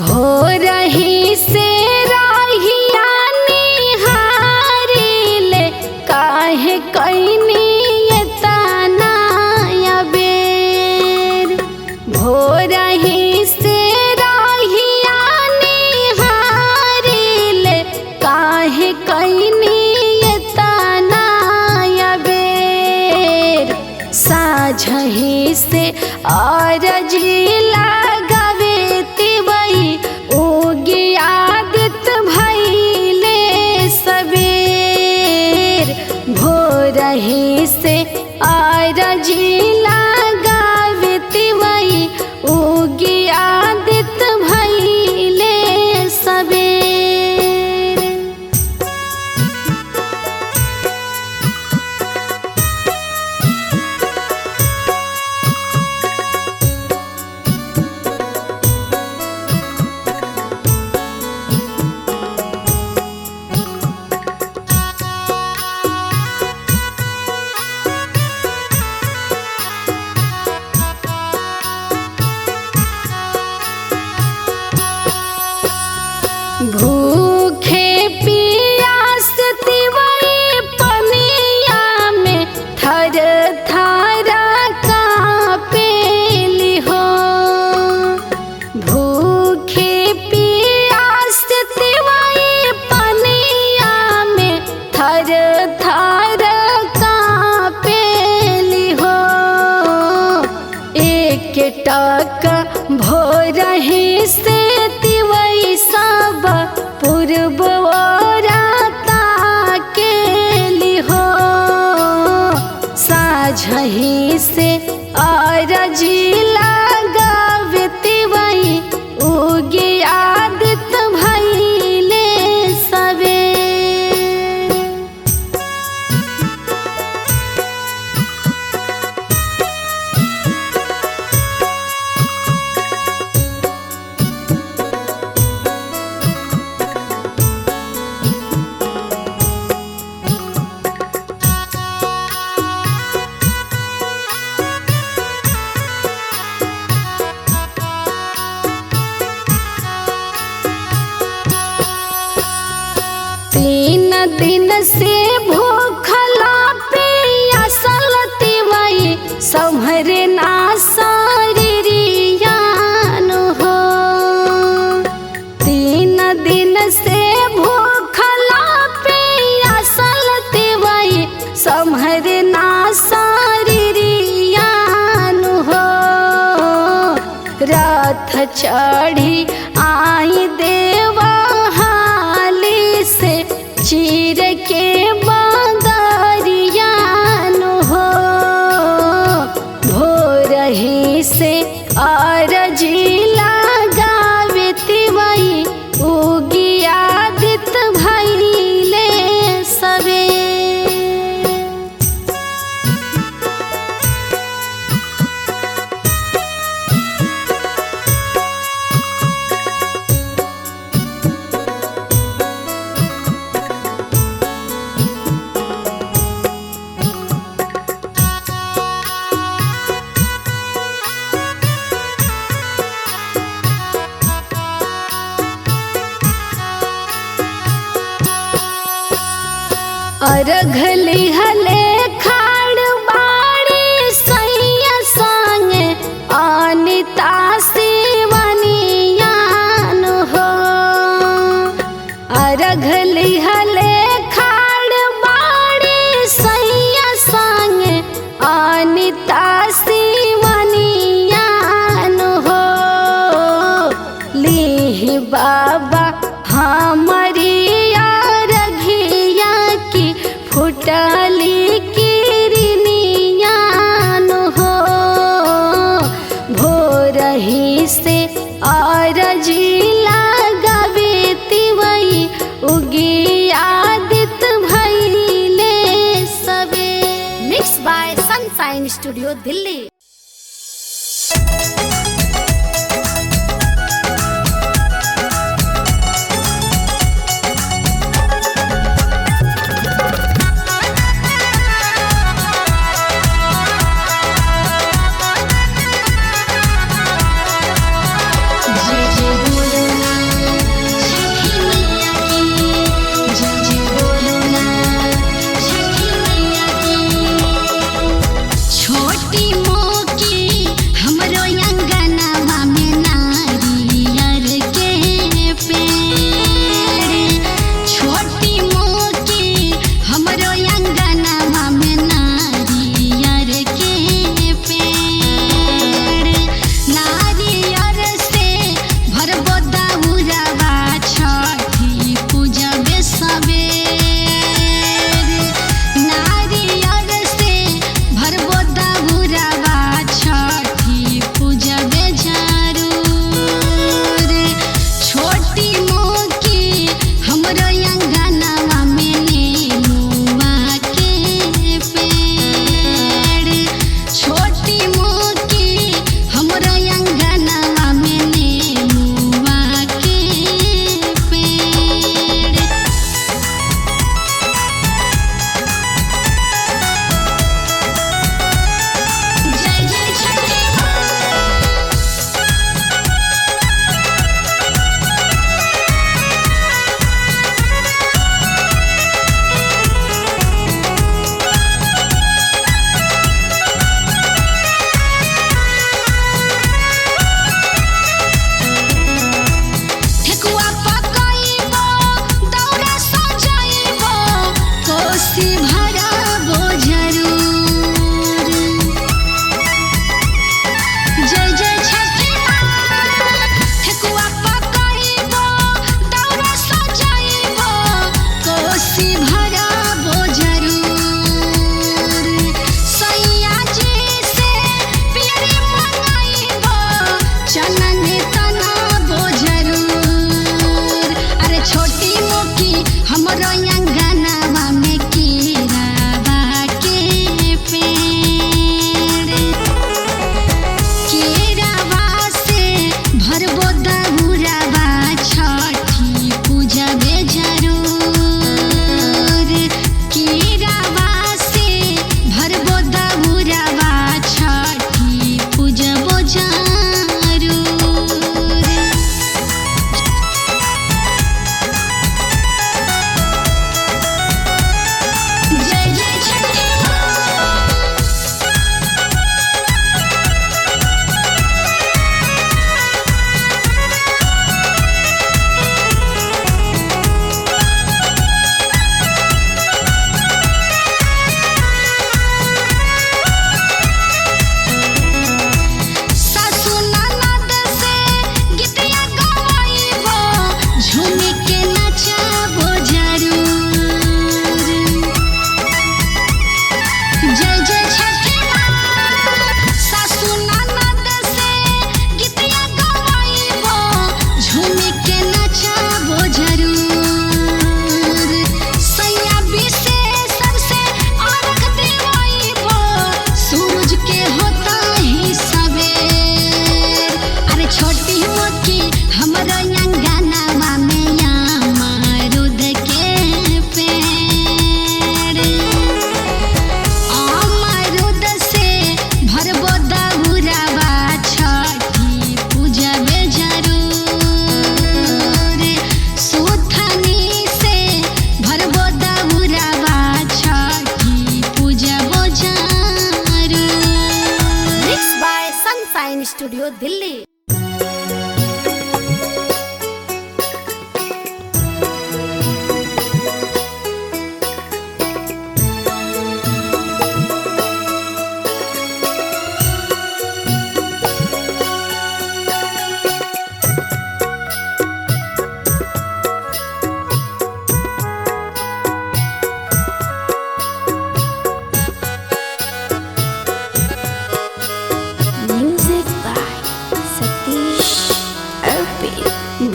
भोरही से राहिया निहारिले काहे कैनी एतना अबेर। भोरही से राहिया निहारिले काहे कैनी एतना अबेर। साझही से आरजी लगावे तिवई उगी आदित भइले सबेर। भोरही से आरजी लगावे तिवई उगी आदित भइले सबेर। भूखे पियास तिवई पनिया में थर थर कांपेली हो। भूखे पियास तिवई पनिया में थर थर कांपेली हो। एक टक भोरही से तिवई सब पूर्व ओरा ताकेली हो। साझही से आरजी लगावे तिवई उगी आदित भइले सबेर। तीन दिन से भूखला पियासल तिवई सम्हरे ना शरीरियान हो। तीन दिन से भूखला पियासल तिवई सम्हरे ना शरीरियान हो। रथ चढ़ी आई देवा से चीर के बदरियान हो। भोरही से आरजी लगावे तिवई उगी आदित भइले सबेर। अर्घ लिहले खाड़ बाड़ी सैया संगे अनिता शिवनियान हो। अर्घ लिहले खाड़ बाड़ी सैया संगे अनिता शिवनियान हो। लीहि बाबा हमारी फुटली किरनियान हो। भोरही से आरजी लगावे तिवई उगी आदित भइले सबेर। Mix by sunshine studio Delhi. जय जय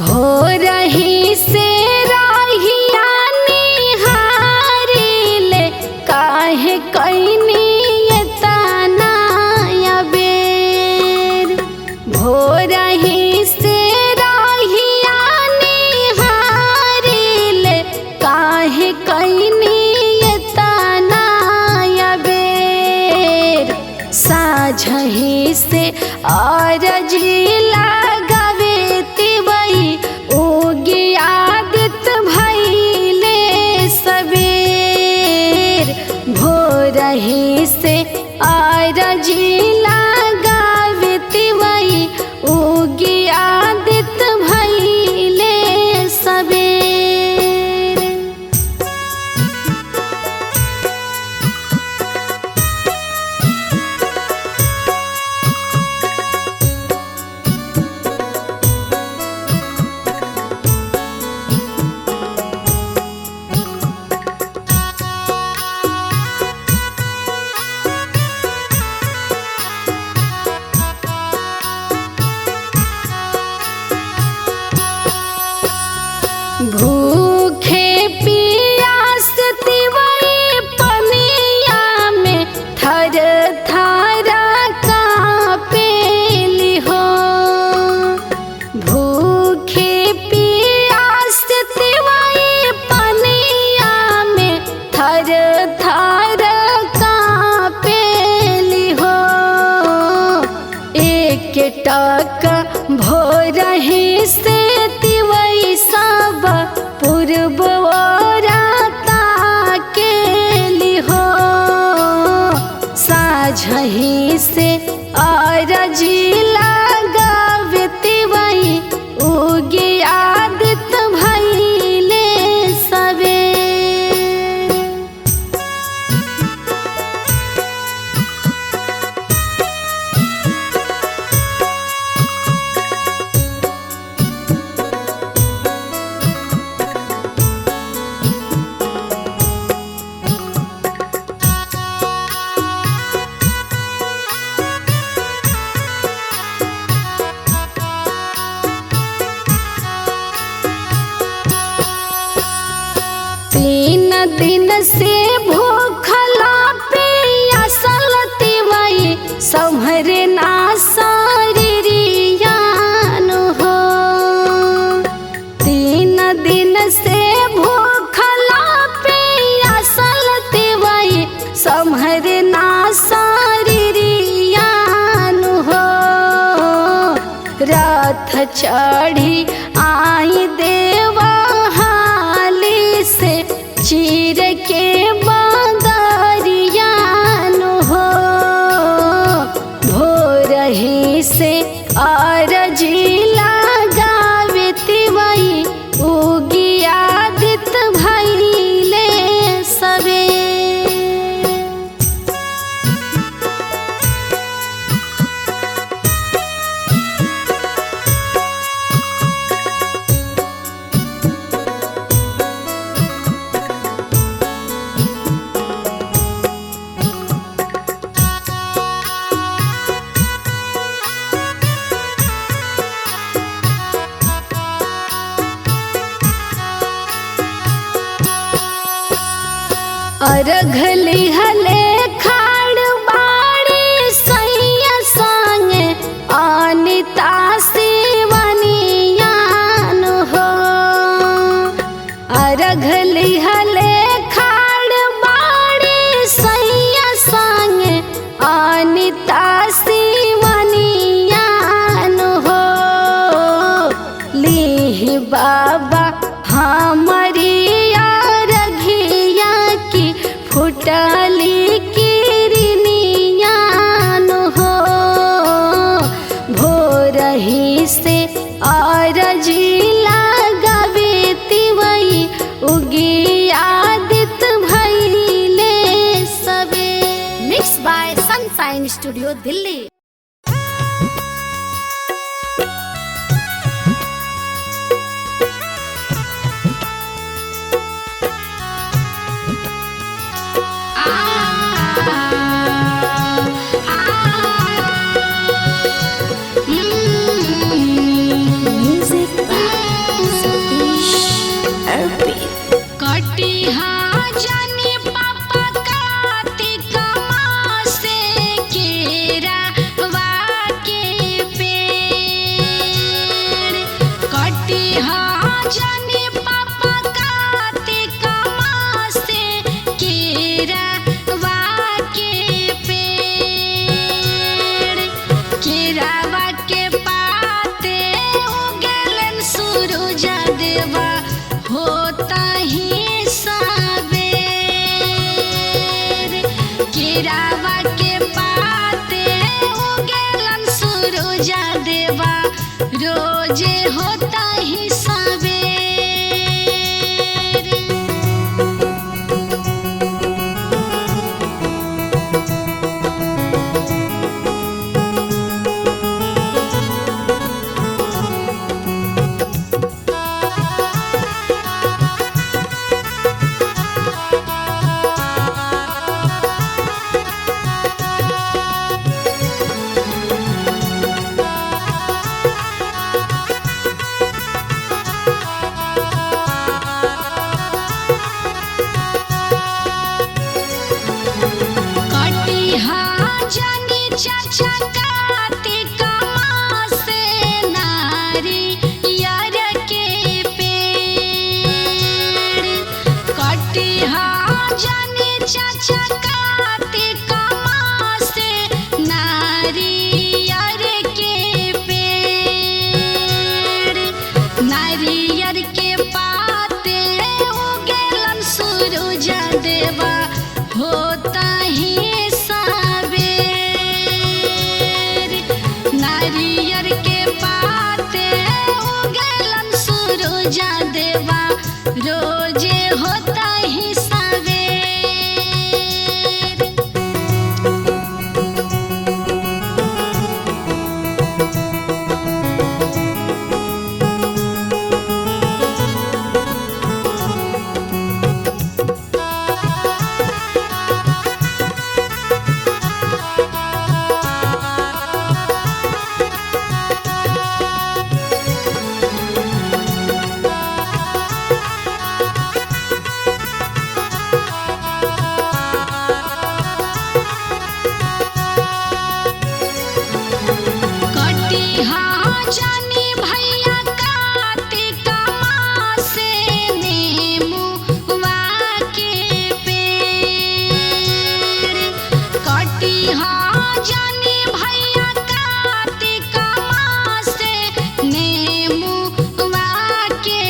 भोरही से राहिया निहारिले काहे कैनी एतना अबेर। भोरही से राहिया निहारिले काहे कैनी एतना अबेर। साझही से अरजी लगावे तिवई उगी आदित भइले सबेर। भोरही से अरजी लगावे तिवई उगी आदित भइले सबेर। भूखे पियास तिवई पनिया में थर थर कांपेली हो। भूखे पियास तिवई पनिया में थर थर कांपेली हो। एक टक भोरही से तिवई सब पूर्व ओरा ताकेली हो। साझही से अरजी लगावे तिवई उगी आदित भइले सबेर। तीन दिन से भूखला पियासल तिवई सम्हरे ना शरीरियान हो। तीन दिन से भूखला पियासल तिवई सम्हरे ना शरीरियान हो। रथ चढ़ी आई देवा हाली से चीर के बदरियान हो। भोरही से अरजी लगावे तिवई उगी आदित भइले सबेर। अरघली हले खाड़ बाड़ी सैया संगे अनिता शिवनियान हो। अरघली हले खाड़ बाड़ी सैया संगे अनिता शिवनियान हो। लीही बाबा हमारी फुटली किरनियान हो। भोरही से अरजी लगावे तिवई उगी आदित भइले सबेर। Mix by sunshine studio Delhi. केरावा के पाते उगेलन सूरज देवा रोजे होता ही सवेर। चाचा कार्तिक मास नारियर के पेड़ कटिहा जानी चाचा कार्तिक मास नारियर के पेड़ नारियर के पाते उगेलन सूरज देवा होता ही नारियर के पाते उगेलन सूरज देवा रोजे होता ही सवेर। जानी भैया कार्तिक मास नेमुआ के पेड़ कटिहा जानी भैया कार्तिक मास नेमुआ के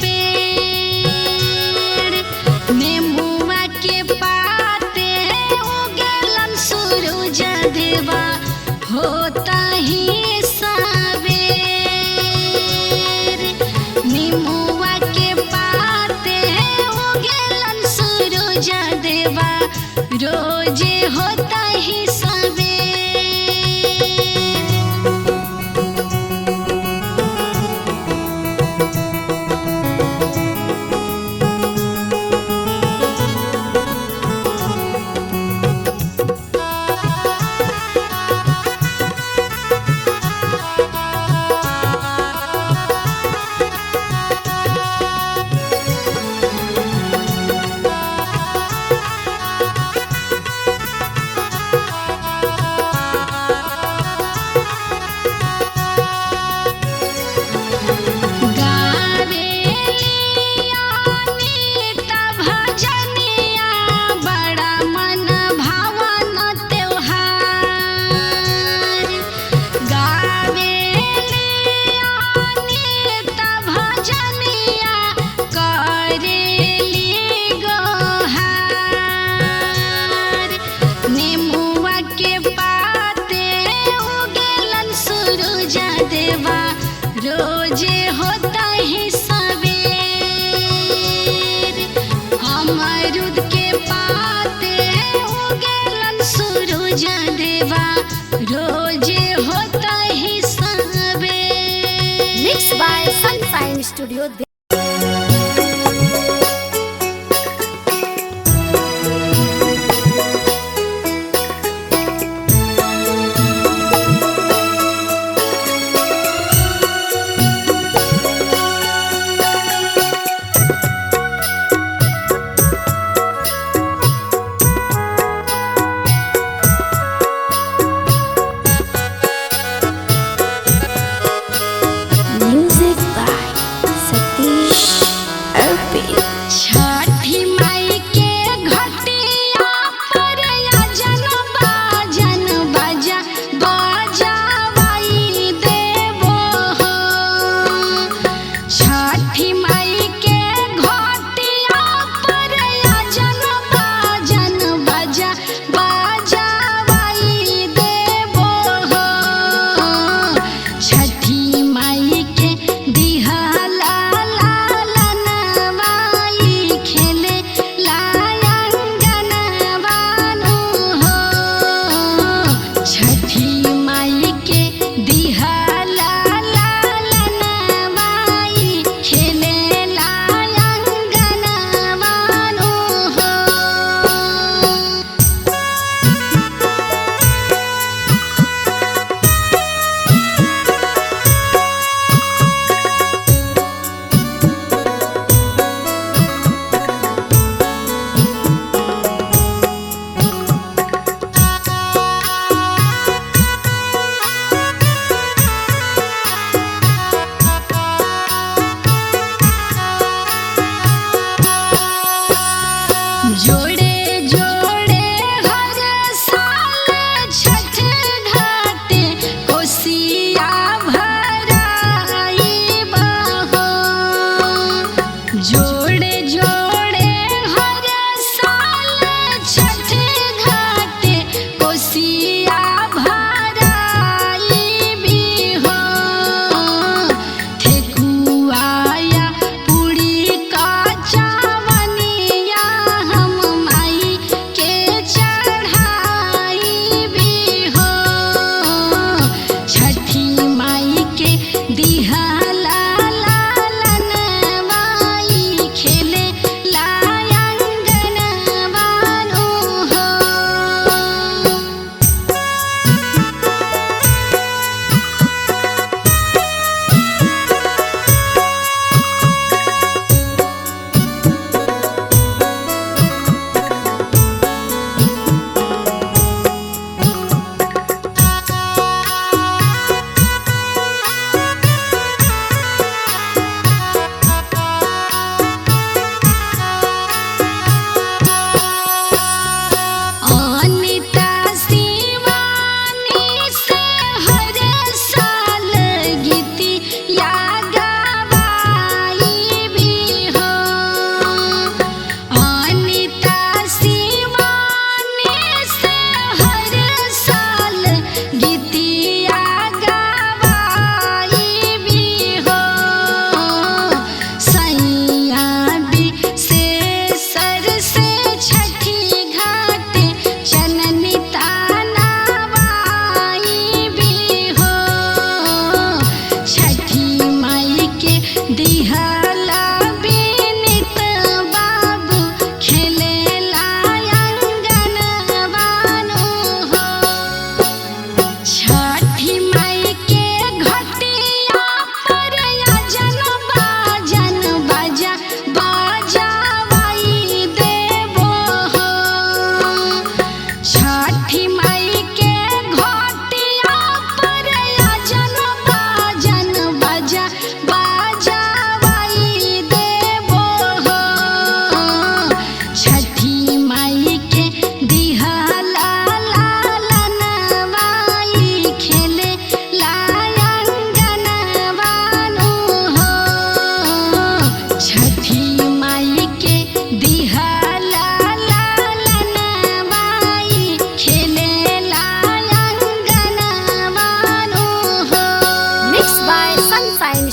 पेड़ नेमुआ के पाते उगेलन सूरज देवा होता ही निमुआ के पाते उगेलन सूरज देवा रोजे होता ही रोजे होता ही सवेर। अमरूद के पाते उगेलन सूरज देवा रोजे होता ही सवेर। Mix by sunshine studio. Music by Sati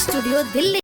studio Delhi.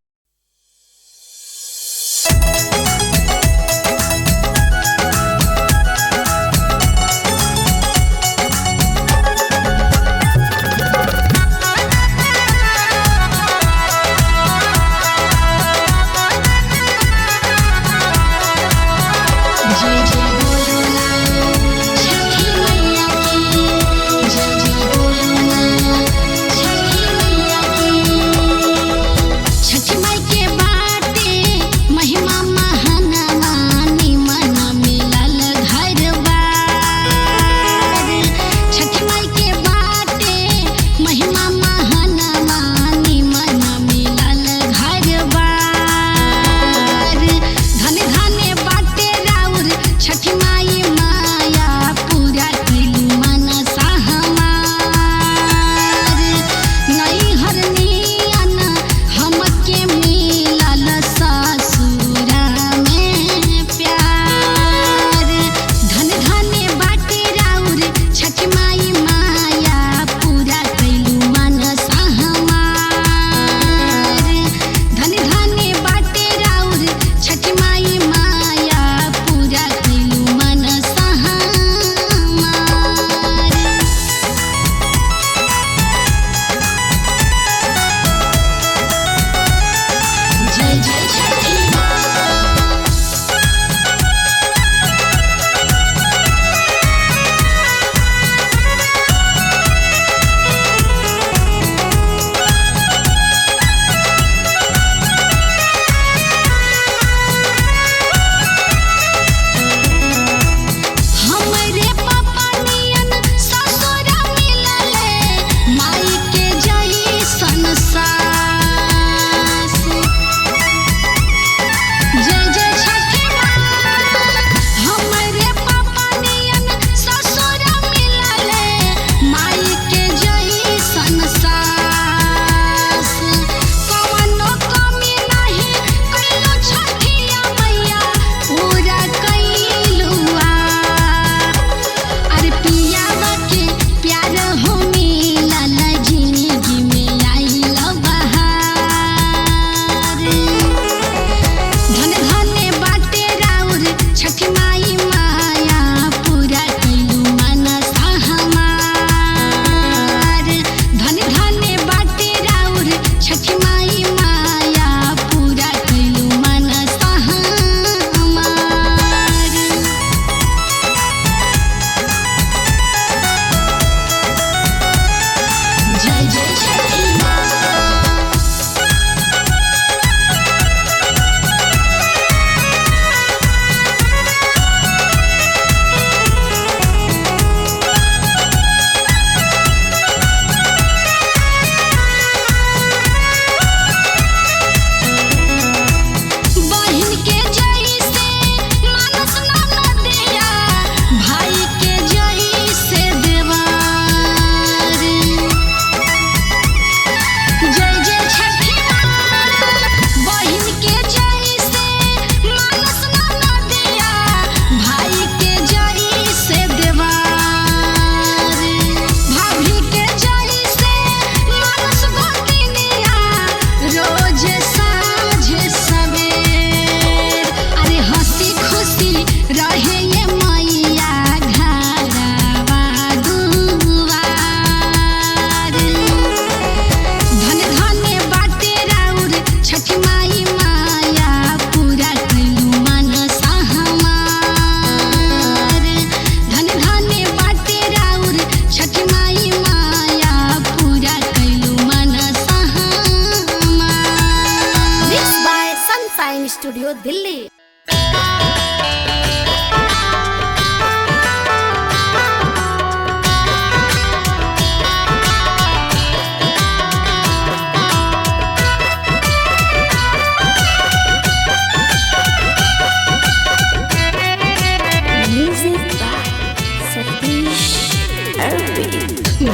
Studio Delhi.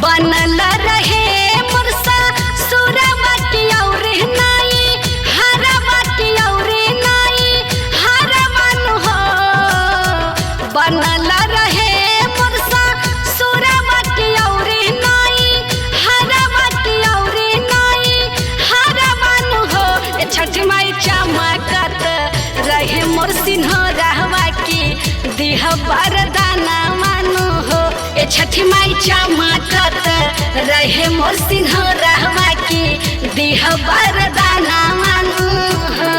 बनल रहे मुरसा सुरवा की और नाई हरवा की और नाई चमकत रहे मोर सिंहरवा की दिह वरदाना मानू हो।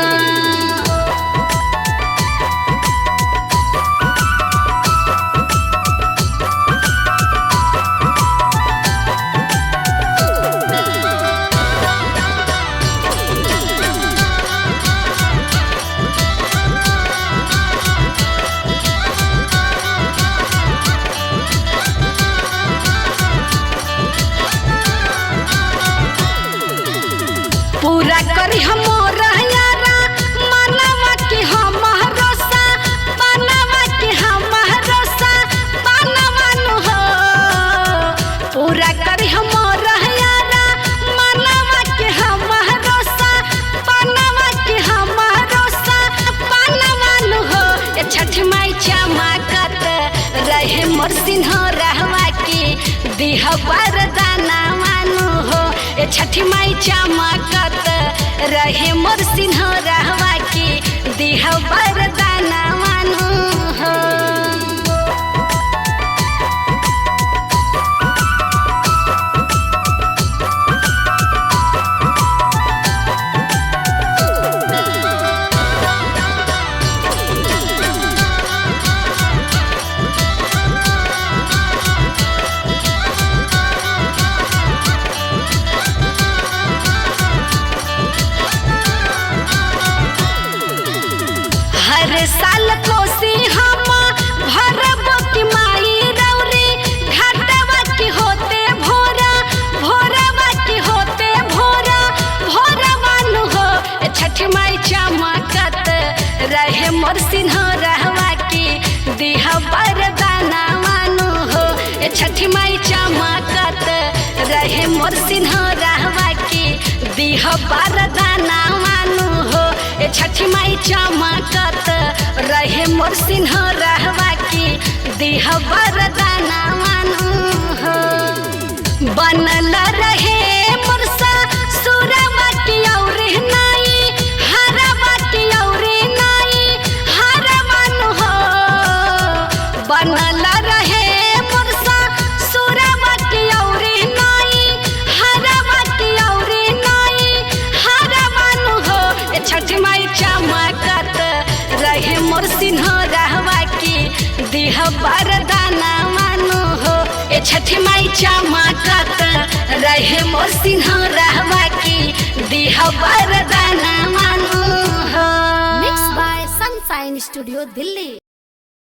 पूरा करी हमर यारा मनवा के हमरो सा बनवा के हमरो सा बनवा नु हो। पूरा करी हमर यारा मनवा के हमरो सा बनवा के हमरो सा बनवा नु हो। ए छठ माई चमकत रहे मोर सिंहरवा की दिह वरदाना मानू हो। ए छठ माई चमकत रहे मोर सिंहरवा की दिह वरदाना मानू हो। हर साल कोसी हम भरब की माई रौरी घाटवा की होते भोरा भोरवा की होते भोरा भोरवा नु हो। ए छठ माई चमकत रहे मोर सिंहरवा की दिह वरदाना मानू हो। ए छठ माई चमकत रहे मोर सिंहरवा की दिह वरदाना मानू हो। ए छठ माई चमकत रहे मोर सिंहरवा की दिह वरदाना मानू हो। बनल रहे मोर ससुरवा की औरे नाई हरवा की औरे नाई हरवा नु हो। बनल रहे मोर ससुरवा की औरे नाई हरवा की औरे नाई हरवा नु हो। ए छठ माई चमकत रहे मोर सिंहरवा की दिह वरदाना मानू हो। ए छठ माई चमकत रहे मोर सिंहरवा की दिह वरदाना मानू हो। Mix by sunshine studio Delhi.